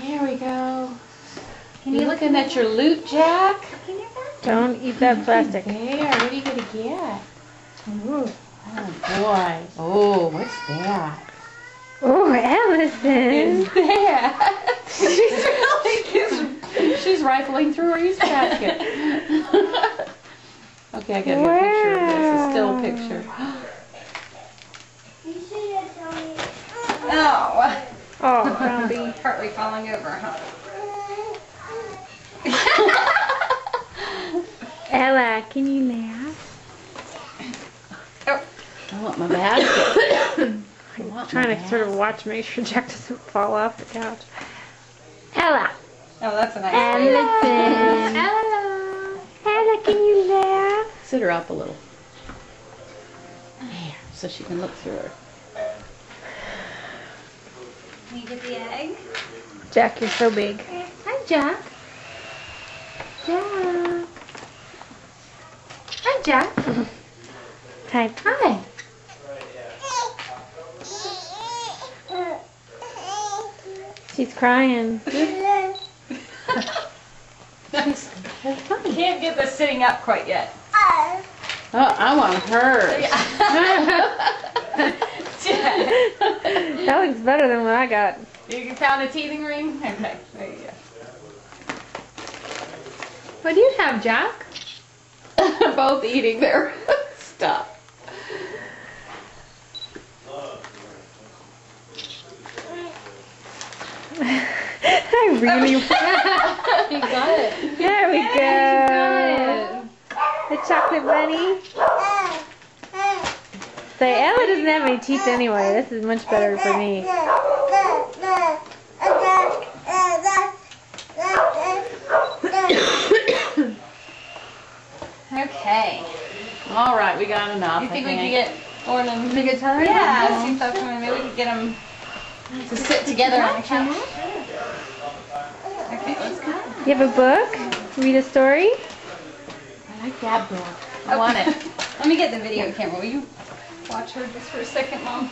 Here we go. You looking at your loot, Jack? Don't eat that plastic. There, what are you going to get? Ooh. Oh, boy. Oh, what's that? Oh, Allison. What's that? She's rifling through her Easter basket. Okay, I gotta get a picture of this. A still picture. Oh. Oh, Grumpy. Partly falling over, huh? Ella, can you laugh? Oh. I want my basket. I'm trying to sort of watch, make sure Jack doesn't fall off the couch. Ella. Oh, that's a nice Allison. Ella. Ella, can you laugh? Sit her up a little. There, so she can look through her. Can you get the egg? Jack, you're so big. Hi, Jack. Jack. Hi, Jack. Hi. Hi. She's crying. Can't get this sitting up quite yet. Oh, I want hers. That looks better than what I got. You found a teething ring? Okay, there you go. What do you have, Jack? Both eating their stuff. I really. You got it. There we go. The chocolate bunny. Say, Ella doesn't have any teeth anyway. This is much better for me. Okay. All right, we got enough. You think I we could get Lauren and Big guitar? Yeah, see if they'll come in. Maybe we could get them to sit together on the couch. Okay, let's go. You have a book? Read a story? I like that book. I want it. Let me get the video camera. Will you watch her just for a second, Mom?